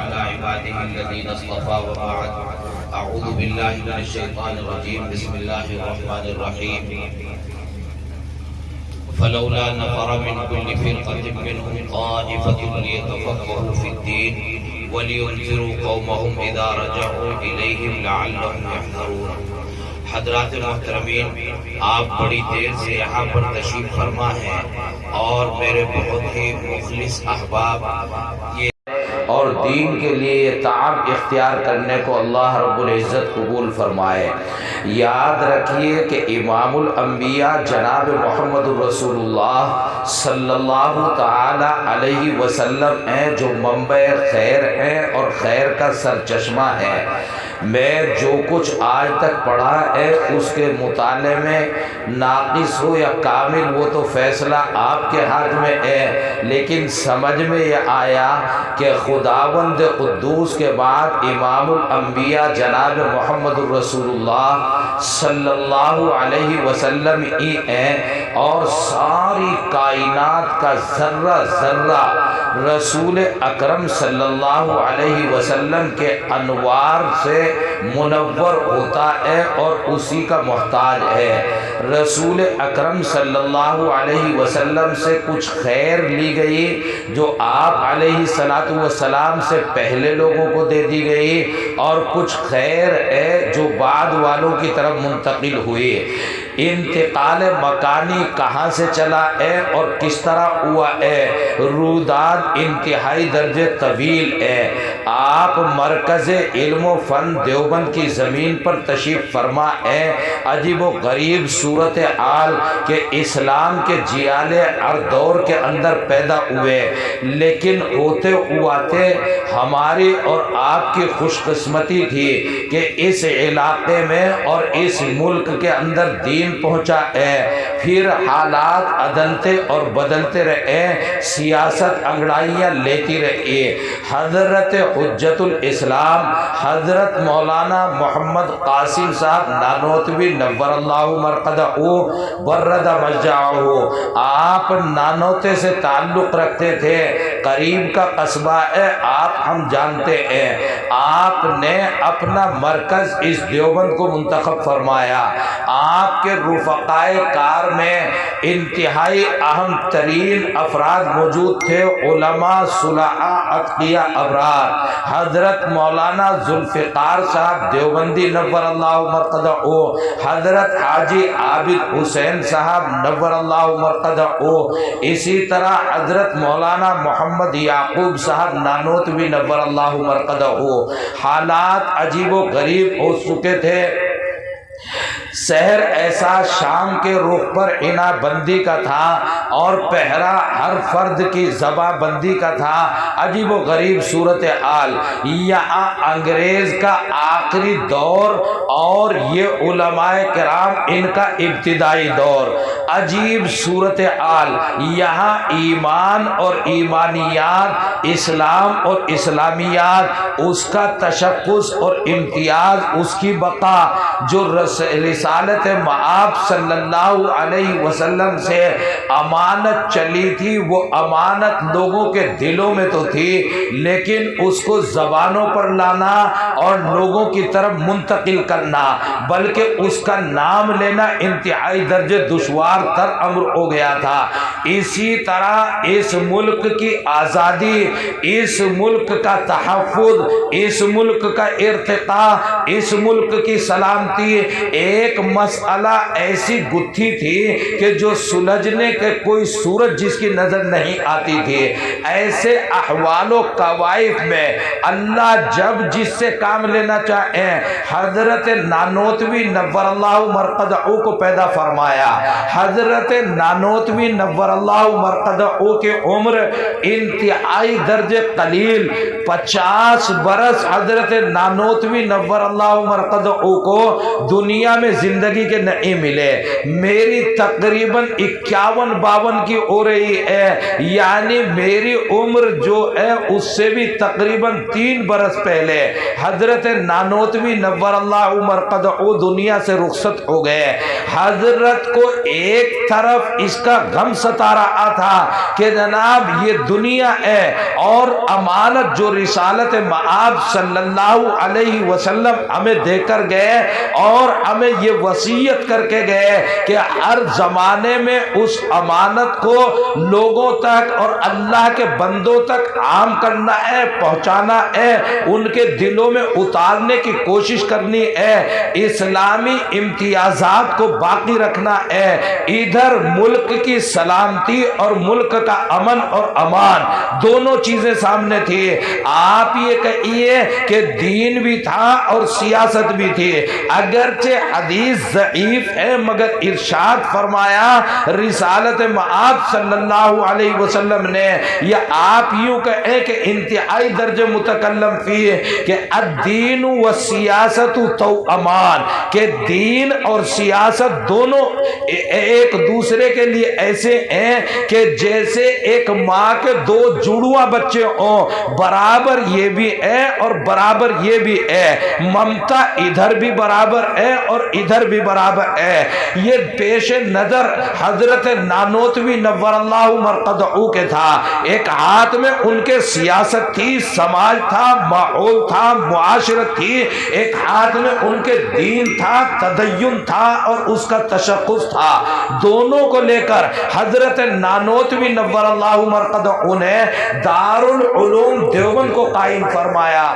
على عباده الذين اصطفى وبعد اعوذ بالله من الشيطان الرجيم بسم الله الرحمن الرحيم فلولا نفر من كل فرقة منهم طائفة ليتفقهوا في الدين ولينذروا قومهم إذا رجعوا إليهم لعلهم يحذرون۔ حضرات محترمین، آپ بڑی دیر سے یہاں پر تشریف فرما ہیں اور میرے بہت ہی مخلص احباب یہ اور دین کے لیے یہ تعب اختیار کرنے کو اللہ رب العزت قبول فرمائے۔ یاد رکھیے کہ امام الانبیاء جناب محمد رسول اللہ صلی اللہ تعالی علیہ وسلم ہیں جو منبع خیر ہیں اور خیر کا سرچشمہ ہے۔ میں جو کچھ آج تک پڑھا ہے اس کے مطالعے میں ناقص ہو یا کامل وہ تو فیصلہ آپ کے ہاتھ میں ہے، لیکن سمجھ میں یہ آیا کہ خداوند قدوس کے بعد امام الانبیاء جناب محمد رسول اللہ صلی اللہ علیہ وسلم ہی ہیں، اور ساری کائنات کا ذرہ ذرہ رسول اکرم صلی اللہ علیہ وسلم کے انوار سے منور ہوتا ہے اور اسی کا محتاج ہے۔ رسول اکرم صلی اللہ علیہ وسلم سے کچھ خیر لی گئی جو آپ علیہ الصلاۃ والسلام سے پہلے لوگوں کو دے دی گئی، اور کچھ خیر ہے جو بعد والوں کی طرف منتقل ہوئی۔ انتقال مکانی کہاں سے چلا ہے اور کس طرح ہوا ہے، روداد انتہائی درجے طویل ہے۔ آپ مرکز علم و فن دیوبند کی زمین پر تشریف فرما ہے۔ عجیب و غریب صورتحال کہ اسلام کے جیالے ہر دور کے اندر پیدا ہوئے، لیکن ہوتے ہواتے ہماری اور آپ کی خوش قسمتی تھی کہ اس علاقے میں اور اس ملک کے اندر دین پہنچا ہے۔ پھر حالات عدلتے اور بدلتے رہے، سیاست انگڑائیاں لیتی رہی۔ حضرت حجت الاسلام حضرت مولانا محمد قاسم صاحب نانوتوی نور اللہ مرقدہ برد مجاعہ، آپ نانوتے سے تعلق رکھتے تھے، قریب کا قصبہ ہے، آپ ہم جانتے ہیں۔ آپ نے اپنا مرکز اس دیوبند کو منتخب فرمایا۔ آپ کے رفقائے کار میں انتہائی اہم ترین افراد موجود تھے، علماء صلحاء اتقیاء ابرار۔ حضرت مولانا ذوالفقار صاحب دیوبندی نور اللہ مرقدہ، حضرت حاجی عابد حسین صاحب نور اللہ مرقدہ، اسی طرح حضرت مولانا محمد یعقوب صاحب نانوتوی نور اللہ مرقدہ۔ حالات عجیب و غریب ہو چکے تھے۔ شہر ایسا شام کے رخ پر عنا بندی کا تھا اور پہرا ہر فرد کی زباں بندی کا تھا۔ عجیب و غریب صورتحال، یہاں انگریز کا آخری دور اور یہ علماء کرام ان کا ابتدائی دور۔ عجیب صورتحال، یہاں ایمان اور ایمانیات، اسلام اور اسلامیات، اس کا تشخص اور امتیاز، اس کی بقا جو رسالت مآب صلی اللہ علیہ وسلم سے امانت چلی تھی، وہ امانت لوگوں کے دلوں میں تو تھی، لیکن اس کو زبانوں پر لانا اور لوگوں کی طرف منتقل کرنا، بلکہ اس کا نام لینا انتہائی درجے دشوار تر امر ہو گیا تھا۔ اسی طرح اس ملک کی آزادی، اس ملک کا تحفظ، اس ملک کا ارتقاء، اس ملک کی سلامتی ایک مسئلہ ایسی گتھی تھی کہ جو سلجھنے کے کوئی صورت جس کی نظر نہیں آتی تھی۔ ایسے احوال و قوائف میں اللہ جب جس سے کام لینا چاہے حضرت نانوتوی نور اللہ مرقدہ کو پیدا فرمایا۔ حضرت نانوتوی نور اللہ مرقدہ کے عمر انتہائی درجے قلیل 50 برس حضرت نانوتوی نور اللہ مرقدہ کو دنیا میں زندگی کے نہیں ملے۔ میری تقریباً 51-52 کی ہو رہی ہے، یعنی میری عمر جو ہے اس سے بھی تقریباً 3 برس پہلے حضرت نانوتوی نور اللہ مرقدہ دنیا سے رخصت ہو گئے۔ حضرت کو ایک طرف اس کا غم ستا رہا تھا کہ جناب یہ دنیا ہے، اور امانت جو رسالت مآب صلی اللہ علیہ وسلم ہمیں دے کر گئے اور ہمیں یہ وصیت کر کے گئے کہ ہر زمانے میں اس امانت کو لوگوں تک اور اللہ کے بندوں تک عام کرنا ہے، پہنچانا ہے، ان کے دلوں میں اتارنے کی کوشش کرنی ہے، اسلامی امتیازات کو باقی رکھنا ہے، ادھر ملک کی سلامتی اور ملک کا امن اور امان دونوں چیزیں سامنے تھی۔ آپ یہ کہیے کہ دین بھی تھا اور سیاست بھی تھی، اگرچہ حدیث ضعیف ہے مگر ارشاد فرمایا رسالت مآب صلی اللہ علیہ وسلم نے، یا آپ یوں کہیں کہ انتہائی درجہ متکلم فی کہ الدین والسیاست توامان، کہ دین اور سیاست دونوں ایک دوسرے کے لیے ایسے ہیں کہ جیسے ایک ماں کے دو جڑواں بچے ہوں، برابر یہ بھی ہے اور برابر یہ بھی ہے، ممتا ادھر بھی برابر ہے اور ادھر بھی برابر ہے۔ یہ پیش نظر حضرت نانوتوی نور اللہ مرقدہ کے تھا، ایک ہاتھ میں ان کے سیاست تھی، سماج تھا، ماحول تھا، معاشرت تھی، ایک ہاتھ میں ان کے دین تھا، تدین تھا اور اس کا تشخص تھا۔ دونوں کو لے کر حضرت نانوتوی نور اللہ مرقدہ نے دارالعلوم دیوبند کو قائم فرمایا۔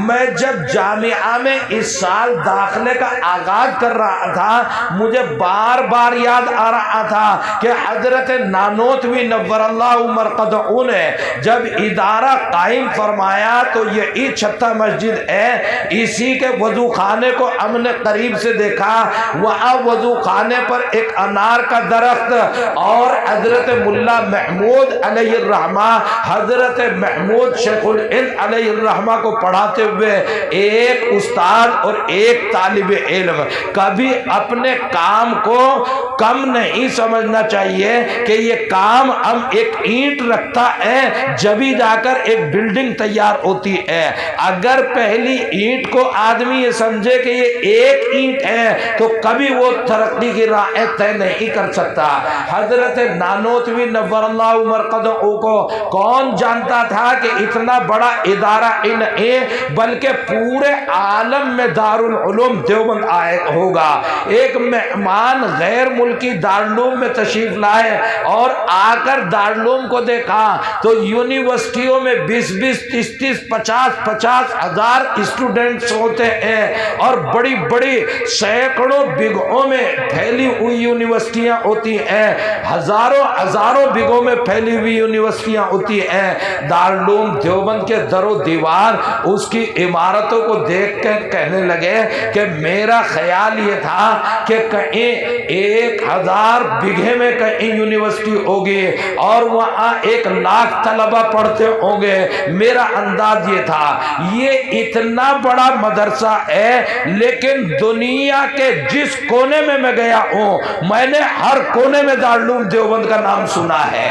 میں جب جامعہ میں اس سال داخلے کا آغاز کر رہا تھا، مجھے بار بار یاد آ رہا تھا کہ حضرت نانوتوی نور اللہ مرقدہ نے جب ادارہ قائم فرمایا تو یہی چھتہ مسجد ہے، اسی کے وضو خانے کو ہم نے قریب سے دیکھا، وہاں وضو خانے پر ایک انار کا درخت اور حضرت ملا محمود علیہ الرحمہ، حضرت محمود شیخ الہند علیہ الرحمہ کو پڑھاتے ہوئے ایک استاد اور ایک طالب علم۔ کبھی اپنے کام کو کم نہیں سمجھنا چاہیے کہ یہ کام ہم ایک اینٹ رکھتا ہے جبھی جا کر ایک بلڈنگ تیار ہوتی ہے، اگر پہلی اینٹ کو آدمی یہ سمجھے کہ یہ ایک اینٹ ہے تو کبھی وہ ترقی کی راہیں طے نہیں کر سکتا۔ حضرت نانوتوی نور اللہ مرقدہ کو کون جانتا تھا کہ اتنا بڑا ادارہ انہیں بلکہ پورے عالم میں دارالعلوم دیوبند آئے ہوگا۔ ایک مہمان غیر ملکی دارالعلوم میں تشریف لائے اور آ کر دارالعلوم کو دیکھا تو یونیورسٹیوں میں 20-20, 30-30, 50-50 ہزار اسٹوڈنٹس ہوتے ہیں اور بڑی بڑی سینکڑوں بگھوں میں پھیلی ہوئی یونیورسٹیاں ہوتی ہیں، ہزاروں بگھوں میں پھیلی ہوئی یونیورسٹیاں ہوتی ہیں۔ دارالعلوم دیوبند کے در و دیوار اس کی عمارتوں کو دیکھ کے کہنے لگے کہ میرا خیال یہ تھا کہ کہیں 1000 بگھے میں کہیں یونیورسٹی ہوگی اور وہاں 1 لاکھ طلبہ پڑھتے ہوں گے، میرا انداز یہ تھا۔ یہ اتنا بڑا مدرسہ ہے لیکن دنیا کے جس کونے میں گیا ہوں میں نے ہر کونے میں دارالعلوم دیوبند کا نام سنا ہے۔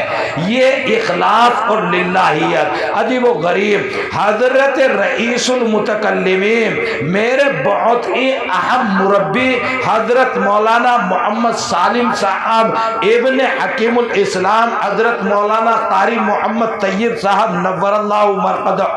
یہ اخلاص اور للہیت عجیب و غریب۔ حضرت رئیس المتکلمین میرے بہت ہی اہم مربی حضرت مولانا محمد سالم صاحب ابن حکیم الاسلام، حضرت مولانا قاری محمد طیب صاحب نور اللہ مرقدہ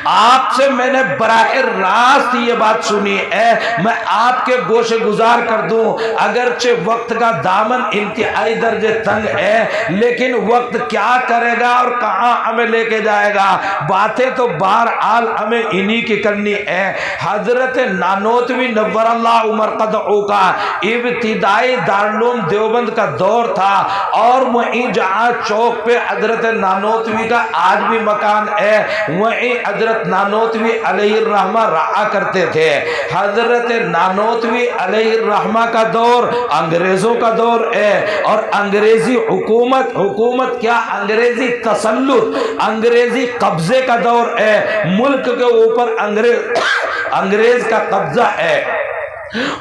آپ سے میں نے براہ راست یہ بات سنی ہے، میں آپ کے گوشے گزار کر دوں، اگرچہ وقت کا دامن انتہائی درجے تنگ ہے لیکن وقت کیا کرے گا اور کہاں ہمیں لے کے جائے گا، باتیں تو بہرحال ہمیں انہی کی کرنی ہے۔ حضرت نانوتوی نور اللہ مرقدہ کا ابتدائی دارالعلوم دیوبند کا دور تھا اور وہیں جہاں چوک پہ حضرت نانوتوی کا آج بھی مکان ہے وہیں حضرت نانوتوی علیہ الرحمہ رہا کرتے تھے۔ حضرت نانوتوی علیہ الرحمہ کا دور انگریزوں کا دور ہے اور انگریزی حکومت کیا انگریزی تسلط، انگریزی قبضے کا دور ہے، ملک کے اوپر انگریز کا قبضہ ہے۔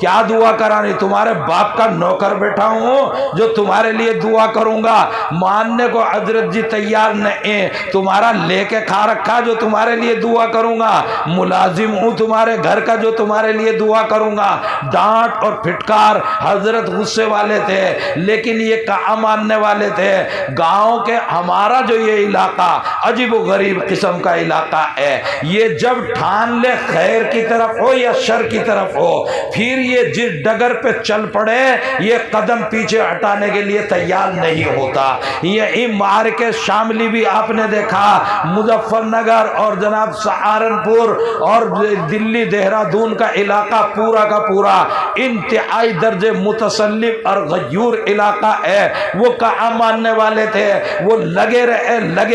کیا دعا کرانی؟ تمہارے باپ کا نوکر بیٹھا ہوں جو تمہارے لیے دعا کروں گا؟ ماننے کو حضرت جی تیار نہیں، تمہارا لے کے کھا رکھا جو تمہارے لیے دعا کروں گا، ملازم ہوں تمہارے گھر کا جو تمہارے لیے دعا کروں گا۔ ڈانٹ اور پھٹکار، حضرت غصے والے تھے لیکن یہ کہاں ماننے والے تھے۔ گاؤں کے ہمارا جو یہ علاقہ عجیب و غریب قسم کا علاقہ ہے، یہ جب ٹھان لے خیر کی طرف ہو یا شر کی طرف ہو، پھر یہ جس ڈگر پہ چل پڑے یہ قدم پیچھے ہٹانے کے لیے تیار نہیں ہوتا۔ یہی معرکہ شاملی بھی آپ نے دیکھا، مظفر نگر اور جناب سہارنپور اور دلی دہرادون کا علاقہ پورا کا پورا انتہائی درجے متسلف اور غیور علاقہ ہے۔ وہ کہاں ماننے والے تھے، وہ لگے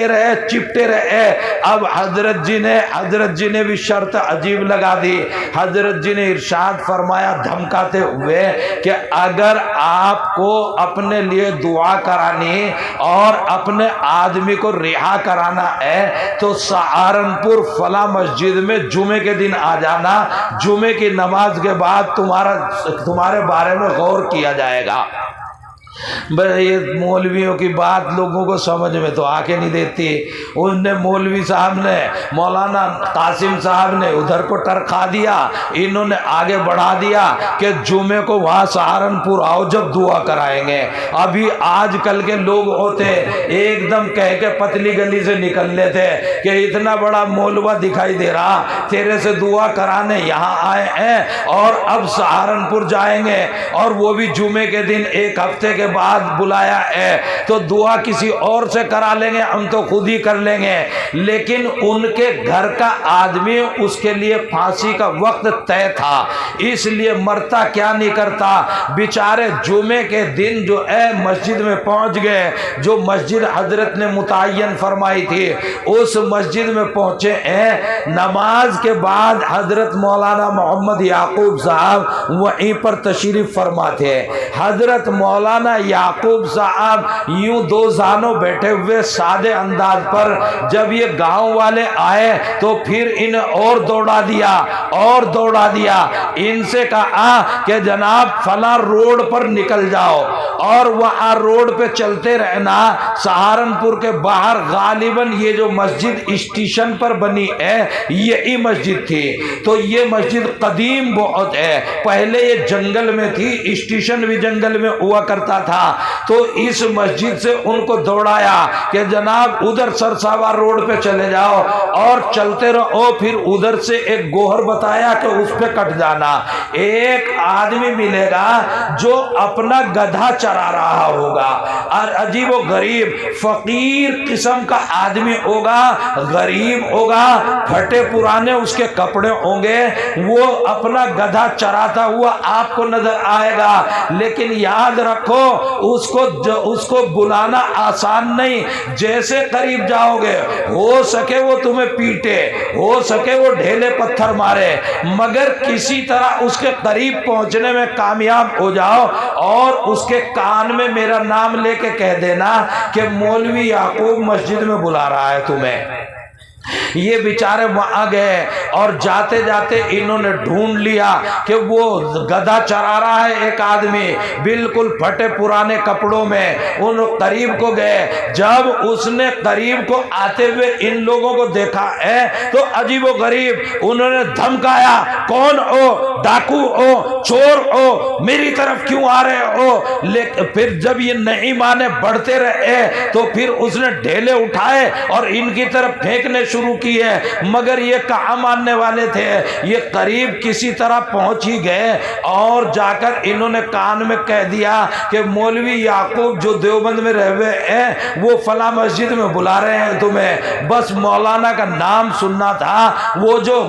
رہے چپٹے رہے۔ اب حضرت جی نے بھی شرط عجیب لگا دی۔ حضرت جی نے ارشاد فرمایا دھمکاتے ہوئے کہ اگر آپ کو اپنے لیے دعا کرانی اور اپنے آدمی کو رہا کرانا ہے تو سہارنپور فلاں مسجد میں جمعے کے دن آ جانا، جمعے کی نماز کے بعد تمہارے بارے میں غور کیا جائے گا۔ یہ مولویوں کی بات لوگوں کو سمجھ میں تو آ کے نہیں دیتی۔ ان نے مولوی صاحب نے، مولانا قاسم صاحب نے ادھر کو ٹرکھا دیا، انہوں نے آگے بڑھا دیا کہ جمعے کو وہاں سہارنپور آؤ جب دعا کرائیں گے۔ ابھی آج کل کے لوگ ہوتے ایک دم کہہ کے پتلی گلی سے نکل لیتے کہ اتنا بڑا مولوی دکھائی دے رہا، تیرے سے دعا کرانے یہاں آئے ہیں اور اب سہارنپور جائیں گے، اور وہ بھی جمعے کے دن ایک ہفتے کے بعد بلایا ہے تو دعا کسی اور سے کرا لیں گے، ہم تو خود ہی کر لیں گے۔ لیکن ان کے گھر کا آدمی اس کے لیے پھانسی کا وقت طے تھا، اس لیے مرتا کیا نہیں کرتا، بیچارے جمعے کے دن جو ہے مسجد میں پہنچ گئے، جو مسجد حضرت نے متعین فرمائی تھی اس مسجد میں پہنچے ہیں۔ نماز کے بعد حضرت مولانا محمد یعقوب صاحب وہیں پر تشریف فرما تھے۔ حضرت مولانا یعقوب صاحب یوں دو زانوں بیٹھے ہوئے سادے انداز پر جب یہ گاؤں والے آئے تو پھر انہیں اور دوڑا دیا، ان سے کہا کہ جناب فلاں روڈ پر نکل جاؤ اور وہاں روڈ پہ چلتے رہنا۔ سہارنپور کے باہر غالباً یہ جو مسجد اسٹیشن پر بنی ہے یہی مسجد تھی، تو یہ مسجد قدیم بہت ہے، پہلے یہ جنگل میں تھی، اسٹیشن بھی جنگل میں ہوا کرتا تھا، تو اس مسجد سے ان کو دوڑایا کہ جناب ادھر سرساوا روڈ پہ چلے جاؤ اور چلتے رہو، پھر ادھر سے ایک گوہر بتایا کہ اس پہ کٹ جانا۔ ایک آدمی ملے گا جو اپنا گدھا چرا رہا ہوگا اور عجیب و غریب فقیر قسم کا آدمی ہوگا، غریب ہوگا، پھٹے پرانے اس کے کپڑے ہوں گے، وہ اپنا گدھا چراتا ہوا آپ کو نظر آئے گا، لیکن یاد رکھو اس کو بلانا آسان نہیں، جیسے قریب جاؤ گے ہو سکے وہ تمہیں پیٹے، ہو سکے وہ ڈھیلے پتھر مارے، مگر کسی طرح اس کے قریب پہنچنے میں کامیاب ہو جاؤ اور اس کے کان میں میرا نام لے کے کہہ دینا کہ مولوی یعقوب مسجد میں بلا رہا ہے تمہیں۔ یہ بیچارے وہاں گئے اور جاتے جاتے انہوں نے ڈھونڈ لیا کہ وہ گدھا چرا رہا ہے ایک آدمی بالکل پھٹے پرانے کپڑوں میں۔ ان قریب کو گئے، جب اس نے قریب کو آتے ہوئے ان لوگوں کو دیکھا ہے تو عجیب و غریب انہوں نے دھمکایا، کون ہو؟ ڈاکو ہو؟ چور ہو؟ میری طرف کیوں آ رہے ہو؟ لیکن پھر جب یہ نہیں مانے بڑھتے رہے تو پھر اس نے ڈھیلے اٹھائے اور ان کی طرف پھینکنے شروع کی ہے، مگر یہ کہاں ماننے والے تھے، یہ قریب کسی طرح پہنچ ہی گئے اور جا کر انہوں نے کان میں کہہ دیا کہ مولوی یعقوب جو دیوبند میں رہے ہوئے ہیں وہ فلاں مسجد میں بلا رہے ہیں تمہیں۔ بس مولانا کا نام سننا تھا، وہ جو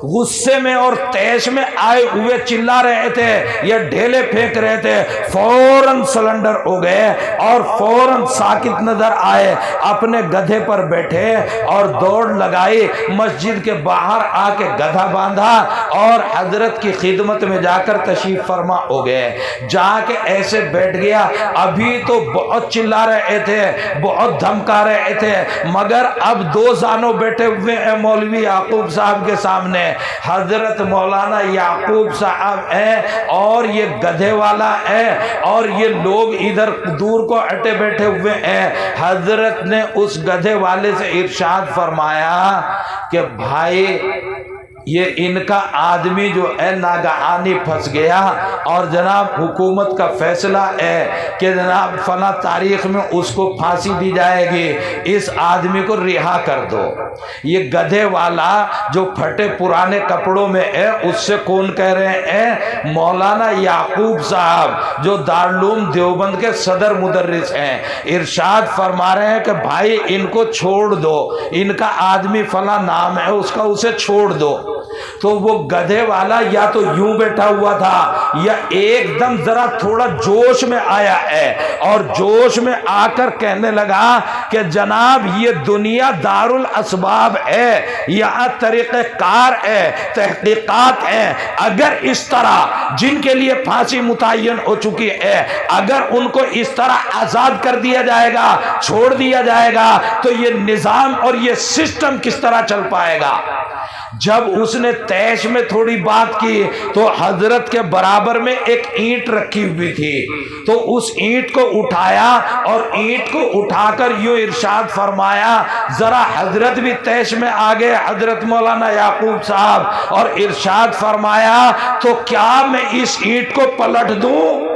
غصے میں اور تیش میں آئے ہوئے چلا رہے تھے یا ڈھیلے پھینک رہے تھے، فوراً سلنڈر ہو گئے اور فوراً ساکت نظر آئے، اپنے گدھے پر بیٹھے اور دوڑ لگا لائی, مسجد کے باہر آ کے گدھا باندھا اور حضرت کی خدمت میں جا کر تشریف فرما ہو گئے. جا کے ایسے بیٹھ گیا. ابھی تو بہت چلا رہے تھے, بہت دھمکا رہے تھے, مگر اب دو زانوں بیٹھے ہوئے ہیں مولوی یعقوب صاحب کے سامنے. حضرت مولانا یعقوب صاحب ہیں اور یہ گدھے والا ہے اور یہ لوگ ادھر دور کو ہٹے بیٹھے ہوئے ہیں. حضرت نے اس گدھے والے سے ارشاد فرمایا کہ بھائی یہ ان کا آدمی جو ہے ناگہانی پھنس گیا اور جناب حکومت کا فیصلہ ہے کہ جناب فلاں تاریخ میں اس کو پھانسی دی جائے گی, اس آدمی کو رہا کر دو. یہ گدھے والا جو پھٹے پرانے کپڑوں میں ہے اس سے کون کہہ رہے ہیں؟ مولانا یعقوب صاحب جو دارالعلوم دیوبند کے صدر مدرس ہیں. ارشاد فرما رہے ہیں کہ بھائی ان کو چھوڑ دو, ان کا آدمی فلاں نام ہے اس کا, اسے چھوڑ دو. تو وہ گدھے والا یا تو یوں بیٹھا ہوا تھا یا ایک دم ذرا تھوڑا جوش میں آیا ہے اور جوش میں آ کر کہنے لگا کہ جناب یہ دنیا دار الاسباب ہے, یہاں طریقہ کار ہے, تحقیقات ہیں. اگر اس طرح جن کے لیے پھانسی متعین ہو چکی ہے اگر ان کو اس طرح آزاد کر دیا جائے گا, چھوڑ دیا جائے گا, تو یہ نظام اور یہ سسٹم کس طرح چل پائے گا. جب اس نے تیش میں تھوڑی بات کی تو حضرت کے برابر میں ایک اینٹ رکھی ہوئی تھی, تو اس اینٹ کو اٹھایا اور اینٹ کو اٹھا کر یوں ارشاد فرمایا. ذرا حضرت بھی تیش میں آگے حضرت مولانا یعقوب صاحب, اور ارشاد فرمایا تو کیا میں اس اینٹ کو پلٹ دوں؟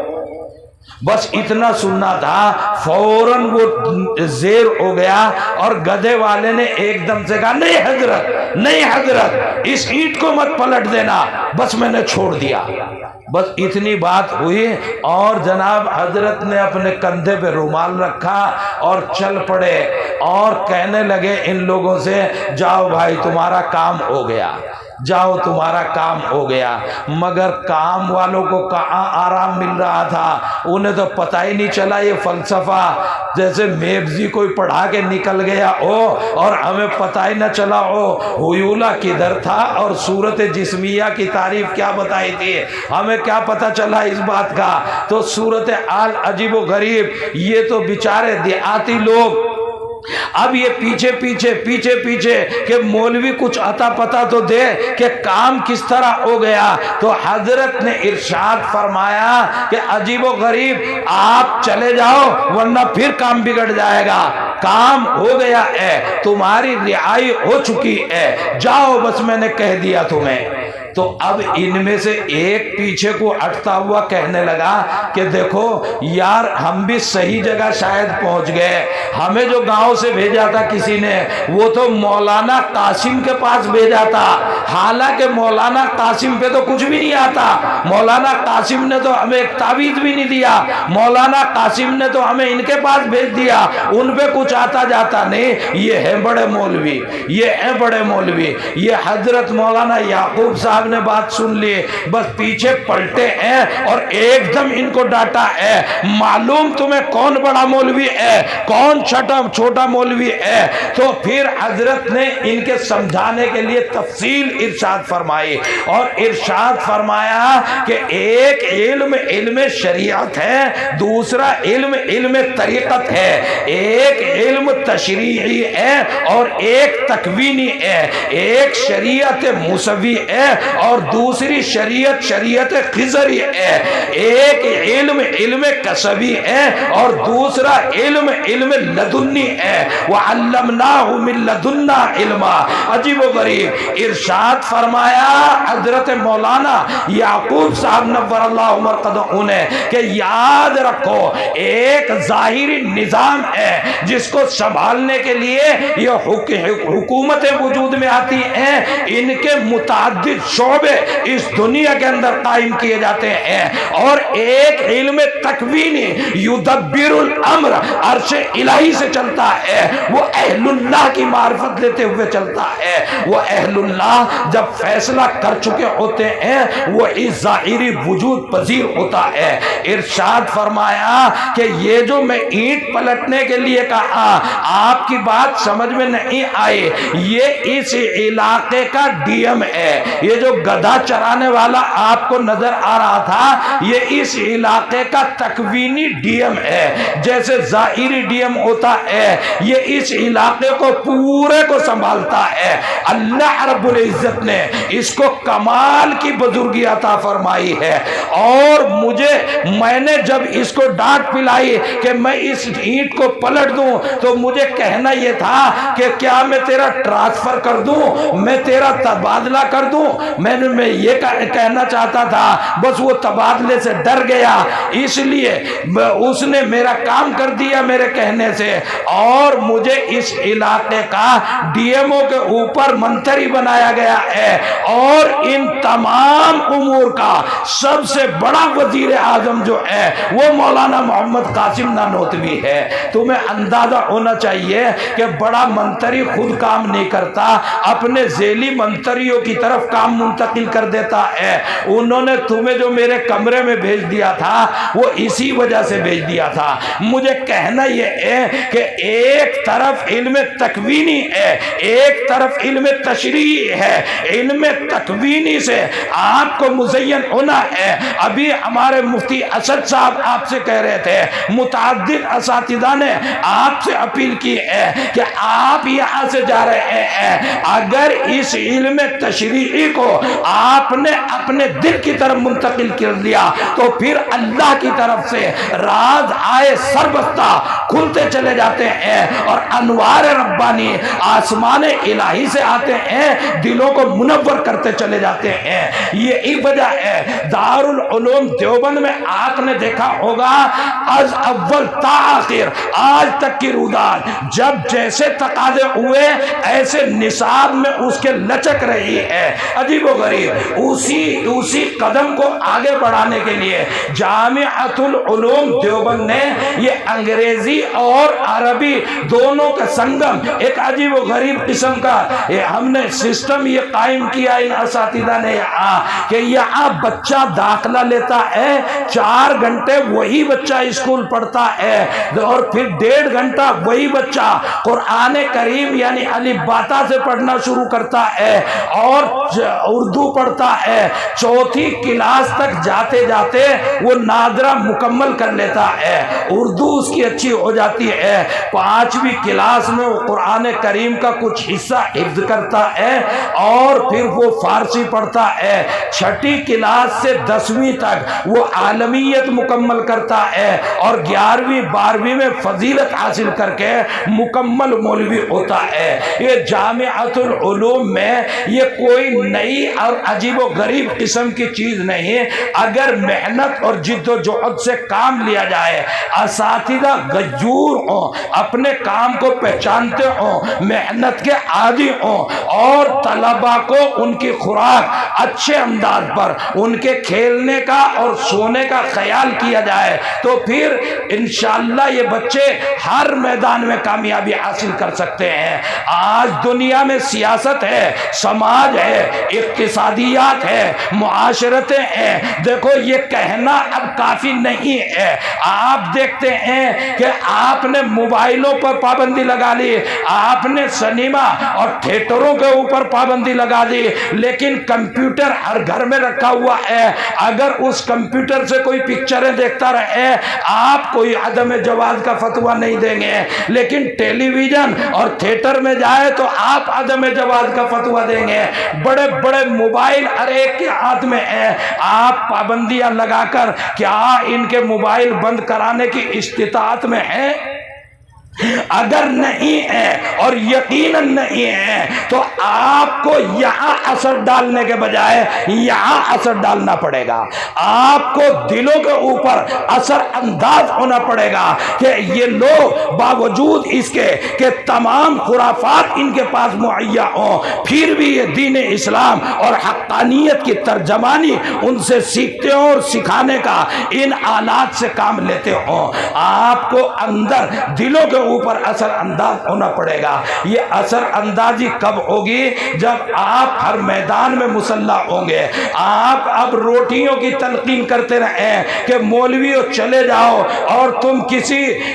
بس اتنا سننا تھا, فوراً وہ زیر ہو گیا اور گدھے والے نے ایک دم سے کہا نہیں حضرت, نہیں حضرت, اس اینٹ کو مت پلٹ دینا, بس میں نے چھوڑ دیا. بس اتنی بات ہوئی اور جناب حضرت نے اپنے کندھے پہ رومال رکھا اور چل پڑے اور کہنے لگے ان لوگوں سے جاؤ بھائی تمہارا کام ہو گیا, جاؤ تمہارا کام ہو گیا. مگر کام والوں کو کہاں آرام مل رہا تھا, انہیں تو پتہ ہی نہیں چلا. یہ فلسفہ جیسے میبزی کوئی پڑھا کے نکل گیا ہو اور ہمیں پتہ ہی نہ چلا ہو حیولہ کدھر تھا اور صورت جسمیہ کی تعریف کیا بتائی تھی, ہمیں کیا پتہ چلا اس بات کا. تو صورت حال عجیب و غریب. یہ تو بیچارے دیہاتی لوگ اب یہ پیچھے پیچھے پیچھے پیچھے کہ مولوی کچھ عطا پتہ تو دے کہ کام کس طرح ہو گیا. تو حضرت نے ارشاد فرمایا کہ عجیب و غریب آپ چلے جاؤ ورنہ پھر کام بگڑ جائے گا. کام ہو گیا ہے, تمہاری رہائی ہو چکی ہے, جاؤ بس میں نے کہہ دیا تمہیں. تو اب ان میں سے ایک پیچھے کو ہٹتا ہوا کہنے لگا کہ دیکھو یار ہم بھی صحیح جگہ شاید پہنچ گئے. ہمیں جو گاؤں سے بھیجا تھا کسی نے وہ تو مولانا قاسم کے پاس بھیجا تھا, حالانکہ مولانا قاسم پہ تو کچھ بھی نہیں آتا. مولانا قاسم نے تو ہمیں ایک تعویذ بھی نہیں دیا, مولانا قاسم نے تو ہمیں ان کے پاس بھیج دیا, ان پہ کچھ آتا جاتا نہیں. یہ ہے بڑے مولوی, یہ ہے بڑے مولوی. یہ حضرت مولانا یعقوب صاحب نے بات سن لی, بس پیچھے پلٹے ہیں اور ایک دم ان کو ڈانٹا ہے. معلوم تمہیں کون بڑا مولوی ہے, کون چھوٹا مولوی ہے. تو پھر حضرت نے ان کے سمجھانے کے لیے تفصیل ارشاد فرمائی اور ارشاد فرمایا کہ ایک علم شریعت ہے, دوسرا علم طریقت ہے, ایک علم تشریعی ہے اور ایک تکوینی ہے, ایک شریعت موسوی ہے اور دوسری شریعت خضری ہے, ایک علم کسبی ہے اور دوسرا علم لدنی ہے. وَعَلَّمْنَاهُ مِن لَدُنَّا عِلْمًا. عجیب و غریب ارشاد فرمایا حضرت مولانا یعقوب صاحب نور اللہ مرقدہ نے کہ یاد رکھو ایک ظاہری نظام ہے جس کو سنبھالنے کے لیے یہ حکومتیں وجود میں آتی ہیں, ان کے متعدد شعبے اس دنیا کے اندر قائم کیے جاتے ہیں، اور ایک علم تکوینی یدبر الامر عرش الہی سے چلتا ہے، وہ اہل اللہ کی معرفت لیتے ہوئے چلتا ہے۔ وہ اہل اللہ جب فیصلہ کر چکے ہوتے ہیں وہ اس ظاہری وجود پذیر ہوتا ہے۔ ارشاد فرمایا کہ یہ جو میں اینٹ پلٹنے کے لیے کہا، آپ کی بات سمجھ میں نہیں آئی، یہ اس علاقے کا ڈی ایم ہے، یہ جو گدھا چرانے والا آپ کو نظر آ رہا تھا یہ اس علاقے کا تکوینی ڈی ایم ہے۔ جیسے ظاہری ڈی ایم ہوتا ہے یہ اس علاقے کو پورے کو سنبھالتا ہے۔ اللہ رب العزت نے اس کو کمال کی بزرگی عطا فرمائی ہے، اور میں نے جب اس کو ڈانٹ پلائی کہ میں اس اینٹ کو پلٹ دوں تو مجھے کہنا یہ تھا کہ کیا میں تیرا ٹرانسفر کر دوں، میں تیرا تبادلہ کر دوں، میں یہ کہنا چاہتا تھا، بس وہ تبادلے سے ڈر گیا، اس لیے اس نے میرا کام کر دیا میرے کہنے سے، اور مجھے اس علاقے کا ڈی ایم او کے اوپر منتری بنایا گیا ہے، اور ان تمام امور کا سب سے بڑا وزیر اعظم جو ہے وہ مولانا محمد قاسم نانوتوی ہے۔ تمہیں اندازہ ہونا چاہیے کہ بڑا منتری خود کام نہیں کرتا، اپنے ذیلی منتریوں کی طرف کام منتقل کر دیتا ہے۔ انہوں نے تمہیں جو میرے کمرے میں بھیج دیا تھا وہ اسی وجہ سے بھیج دیا تھا۔ مجھے کہنا یہ ہے کہ ایک طرف علم تکوینی ہے، ایک طرف علم تشریعی ہے، علم تکوینی سے آپ کو مزین ہونا ہے۔ ابھی ہمارے مفتی اسد صاحب آپ سے کہہ رہے تھے، متعدد اساتذہ نے آپ سے اپیل کی ہے کہ آپ یہاں سے جا رہے ہیں، اگر اس علم تشریعی کو آپ نے اپنے دل کی طرف منتقل کر دیا تو پھر اللہ کی طرف سے راز آئے سربستہ کھلتے چلے جاتے ہیں، اور انوار ربانی آسمان الہی سے آتے ہیں، دلوں کو منور کرتے چلے جاتے ہیں۔ یہی وجہ ہے دارالعلوم دیوبند میں آپ نے دیکھا ہوگا از اول تا آخر آج تک کی روداد جب جیسے تقاضے ہوئے ایسے نصاب میں اس کے لچک رہی ہے۔ عجیب و غریب اسی قدم کو آگے بڑھانے کے لیے جامعۃ العلوم دیوبند نے یہ انگریزی اور عربی دونوں کا سنگم ایک عجیب و غریب قسم کا ہم نے سسٹم یہ قائم کیا ان اساتذہ نے کہ یہاں بچہ داخلہ لیتا ہے، 4 گھنٹے وہی بچہ اسکول پڑھتا ہے، اور پھر 1.5 گھنٹہ وہی بچہ قرآن کریم یعنی الف باتا سے پڑھنا شروع کرتا ہے اور اردو پڑھتا ہے۔ 4تھی کلاس تک جاتے جاتے وہ نادرہ مکمل کر لیتا ہے، اردو اس کی اچھی ہو جاتی ہے۔ 5ویں کلاس میں وہ قرآن کریم کا کچھ حصہ حفظ کرتا ہے اور پھر وہ فارسی پڑھتا ہے۔ 6ٹھی کلاس سے 10ویں تک وہ عالمیت مکمل کرتا ہے اور 11ویں 12ویں میں فضیلت حاصل کر کے مکمل مولوی ہوتا ہے۔ یہ جامعۃ العلوم میں یہ کوئی نئی اور عجیب و غریب قسم کی چیز نہیں، اگر محنت اور جد و جہد سے کام لیا جائے، اساتذہ غیور ہوں، اپنے کام کو پہچانتے ہوں، محنت کے عادی ہوں، اور طلباء کو ان کی خوراک اچھے انداز پر ان کے کھیلنے کا اور سونے کا خیال کیا جائے تو پھر انشاءاللہ یہ بچے ہر میدان میں کامیابی حاصل کر سکتے ہیں۔ آج دنیا میں سیاست ہے، سماج ہے، اقتصادیات ہے، معاشرتیں ہیں، دیکھو یہ کہنا اب کافی نہیں ہے۔ آپ دیکھتے ہیں کہ آپ نے موبائلوں پر پابندی لگا لی، آپ نے سنیما اور تھیٹروں کے اوپر پابندی لگا دی، لیکن کمپیوٹر ہر گھر میں رکھا ہوا ہے، اگر اس کمپیوٹر سے کوئی پکچریں دیکھتا رہے آپ کوئی عدم جواز کا فتویٰ نہیں دیں گے، لیکن ٹیلی ویژن اور تھیٹر میں جائے تو آپ عدم جواز کا فتویٰ دیں گے۔ بڑے بڑے موبائل ہر ایک کے ہاتھ میں ہیں، آپ پابندیاں لگا کر کیا ان کے موبائل بند کرانے کی استطاعت میں ہیں؟ اگر نہیں ہے اور یقیناً نہیں ہے تو آپ کو یہاں اثر ڈالنے کے بجائے یہاں اثر ڈالنا پڑے گا. آپ کو دلوں کے اوپر اثر انداز ہونا پڑے گا کہ یہ لوگ باوجود اس کے کہ تمام خرافات ان کے پاس مہیا ہوں پھر بھی یہ دین اسلام اور حقانیت کی ترجمانی ان سے سیکھتے ہوں اور سکھانے کا ان آلات سے کام لیتے ہوں. آپ کو اندر دلوں کے اوپر اثر انداز ہونا پڑے گا. یہ اثر اندازی کب ہوگی؟ جب آپ ہر میدان میں مسلح ہوں گے. آپ اب روٹیوں کی تلقین کرتے رہیں کہ مولویوں چلے جاؤ اور تم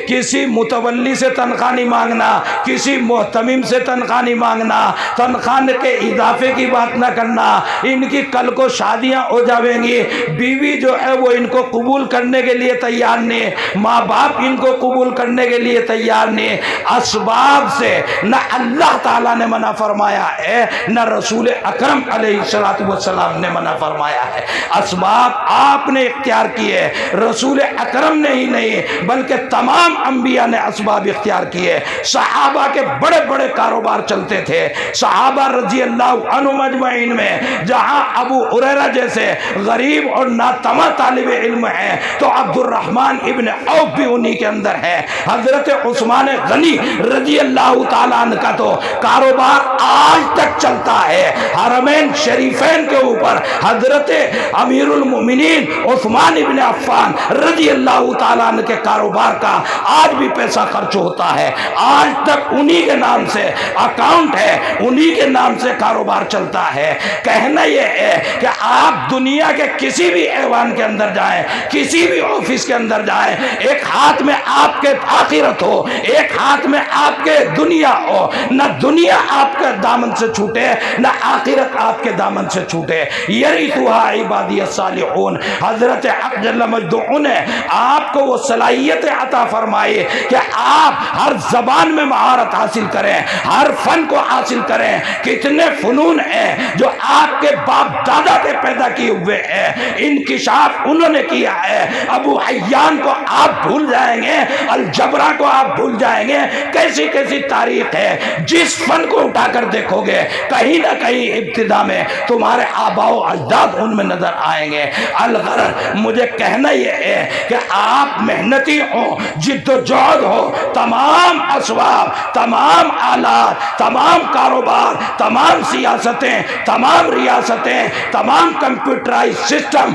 کسی متولی سے تنخواہ نہیں مانگنا, کسی محتمم سے تنخواہ نہیں مانگنا, تنخواہ کے اضافے کی بات نہ کرنا, ان کی کل کو شادیاں ہو جاویں گی, بیوی جو ہے وہ ان کو قبول کرنے کے لیے تیار نہیں, ماں باپ ان کو قبول کرنے کے لیے تیار نہیں. اسباب سے نہ اللہ تعالیٰ نے منع فرمایا ہے نہ رسول اکرم علیہ السلام نے منع فرمایا ہے. اسباب آپ نے اختیار کیے, رسول اکرم نے ہی نہیں بلکہ تمام انبیاء نے اسباب اختیار کیے. صحابہ کے بڑے بڑے کاروبار چلتے تھے. صحابہ رضی اللہ عنہم اجمعین میں جہاں ابو ہریرہ جیسے غریب اور ناتمام طالب علم ہیں تو عبد الرحمن ابن عوف بھی انہی کے اندر ہے. حضرت عثمان غنی رضی اللہ تعالیٰ عنہ کا تو کاروبار آج تک چلتا ہے. حرمین شریفین کے اوپر حضرت امیر المومنین عثمان ابن عفان رضی اللہ تعالیٰ عنہ کے کاروبار کا آج بھی پیسہ خرچ ہوتا ہے. آج تک انہی کے نام سے اکاؤنٹ ہے, انہی کے نام سے کاروبار چلتا ہے. کہنا یہ ہے کہ آپ دنیا کے کسی بھی ایوان کے اندر جائیں, کسی بھی آفس کے اندر جائیں, ایک ہاتھ میں آپ کے آخرت ہو, ایک ہاتھ میں آپ کے دنیا ہو. نہ دنیا آپ کے دامن سے چھوٹے نہ آخرت آپ کے دامن سے چھوٹے. یرثھا عبادی الصالحون. حضرت حق جل مجدہ نے آپ کو وہ صلاحیت عطا فرمائی کہ آپ ہر زبان میں مہارت حاصل کریں, ہر فن کو حاصل کریں. کتنے فنون ہیں جو آپ کے باپ دادا کے پیدا کیے ہوئے ہیں, انکشاف انہوں نے کیا ہے. ابو حیان کو آپ بھول جائیں گے, الجبرا کو آپ بھول جائیں گے. کیسی کیسی تاریخ ہے, جس فن کو اٹھا کر دیکھو گے کہیں نہ کہیں ابتدا میں تمہارے آباء و اجداد ان میں نظر آئیں گے. الغرض مجھے کہنا یہ ہے کہ آپ محنتی ہوں, جد و جہد ہو, تمام اسباب, تمام آلات, تمام کاروبار, تمام سیاستیں, تمام ریاستیں, تمام کمپیوٹرائز سسٹم,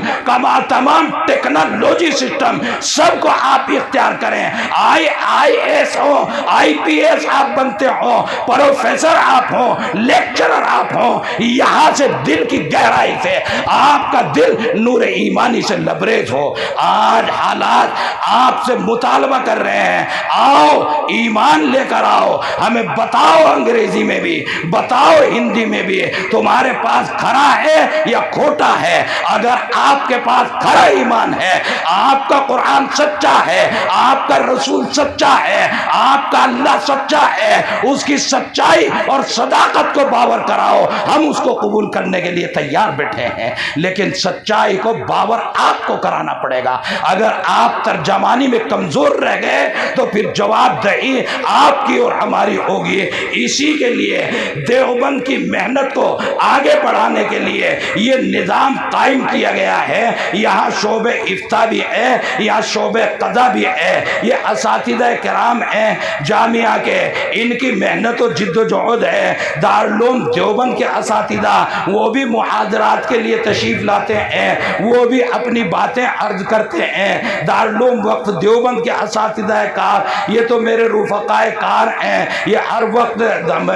تمام ٹیکنالوجی سسٹم سب کو آپ اختیار کریں. I S who, I P S آپ بنتے ہو, پروفیسر آپ ہوں, لیکچرر آپ ہوں, یہاں سے دل کی گہرائی سے آپ کا دل نور ایمانی سے لبریز ہو. آج حالات آپ سے مطالبہ کر رہے ہیں, آؤ ایمان لے کر آؤ, ہمیں بتاؤ انگریزی میں بھی, بتاؤ ہندی میں بھی, تمہارے پاس کھرا ہے یا کھوٹا ہے. اگر آپ کے پاس کھرا ایمان ہے, آپ کا قرآن سچا ہے, آپ کا رسول سچا ہے, آپ کا اللہ سچا ہے, اس کی سچائی اور صداقت کو باور کراؤ. ہم اس کو قبول کرنے کے لیے تیار بیٹھے ہیں, لیکن سچائی کو باور آپ کو کرانا پڑے گا. اگر آپ ترجمانی میں کمزور رہ گئے تو پھر جواب دہی آپ کی اور ہماری ہوگی. اسی کے لیے دیوبند کی محنت کو آگے بڑھانے کے لیے یہ نظام قائم کیا گیا ہے. یہاں شعبہ افتاء بھی ہے, یہاں شعبہ قضا بھی ہے. یہ اساتذہ کرام ہیں جامعہ کے, ان کی محنت و جد و جہد ہے. دارالعلوم دیوبند کے اساتذہ وہ بھی محاضرات کے لیے تشریف لاتے ہیں, وہ بھی اپنی باتیں عرض کرتے ہیں. دارالعلوم وقت دیوبند کے اساتذہ کار, یہ تو میرے رفقائے کار ہیں, یہ ہر وقت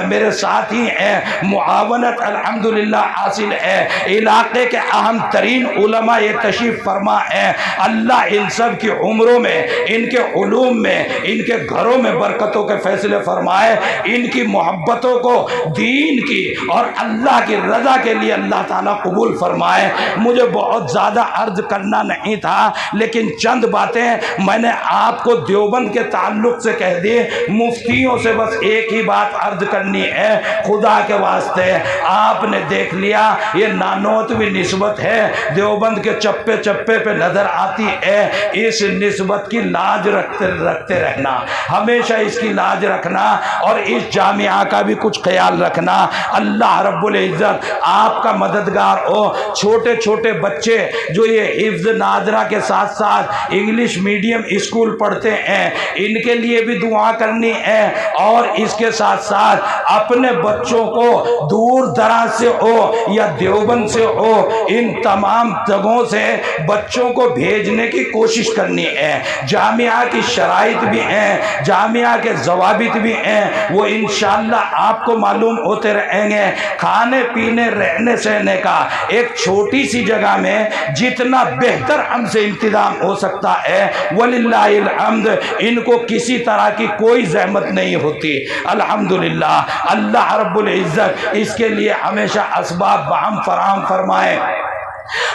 میرے ساتھی ہیں. معاونت الحمدللہ حاصل ہے. علاقے کے اہم ترین علماء یہ تشریف فرما ہیں. اللہ ان سب کی عمروں میں, ان کے علوم میں, ان کے گھروں میں برکتوں کے فیصلے فرمائے. ان کی محبتوں کو دین کی اور اللہ کی رضا کے لیے اللہ تعالیٰ قبول فرمائے. مجھے بہت زیادہ عرض کرنا نہیں تھا, لیکن چند باتیں میں نے آپ کو دیوبند کے تعلق سے کہہ دی. مفتیوں سے بس ایک ہی بات عرض کرنی ہے, خدا کے واسطے آپ نے دیکھ لیا یہ نانوتوی نسبت ہے, دیوبند کے چپے چپے پہ نظر آتی ہے. اس نسبت کی لاج رکھتے رہنا. ہمیشہ اس کی لاج رکھنا اور اس جامعہ کا بھی کچھ خیال رکھنا۔ اللہ رب العزت آپ کا مددگار ہو۔ چھوٹے چھوٹے بچے جو یہ حفظ ناظرہ کے ساتھ ساتھ انگلش میڈیم اسکول پڑھتے ہیں، ان کے لیے بھی دعا کرنی ہے، اور اس کے ساتھ ساتھ اپنے بچوں کو دور دراز سے ہو یا دیوبند سے ہو، ان تمام جگہوں سے بچوں کو بھیجنے کی کوشش کرنی ہے۔ جامعہ کی شرائط بھی ہیں، جامعہ کے ضوابط بھی ہیں، وہ انشاءاللہ آپ کو معلوم ہوتے رہیں گے۔ کھانے پینے رہنے سہنے کا ایک چھوٹی سی جگہ میں جتنا بہتر ہم سے انتظام ہو سکتا ہے وللہ الحمد، ان کو کسی طرح کی کوئی زحمت نہیں ہوتی الحمدللہ۔ اللہ رب العزت اس کے لیے ہمیشہ اسباب بہم فراہم فرمائے۔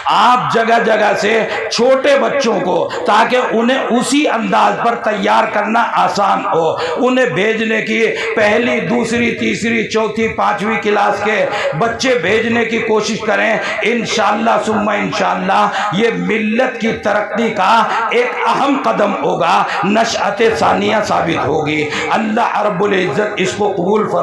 آپ جگہ جگہ سے چھوٹے بچوں کو، تاکہ انہیں اسی انداز پر تیار کرنا آسان ہو، انہیں بھیجنے کی پہلی دوسری تیسری چوتھی پانچویں کلاس کے بچے بھیجنے کی کوشش کریں۔ انشاءاللہ ثم انشاءاللہ یہ ملت کی ترقی کا ایک اہم قدم ہوگا، نشأت ثانیہ ثابت ہوگی۔ اللہ رب العزت اس کو قبول فرمائے۔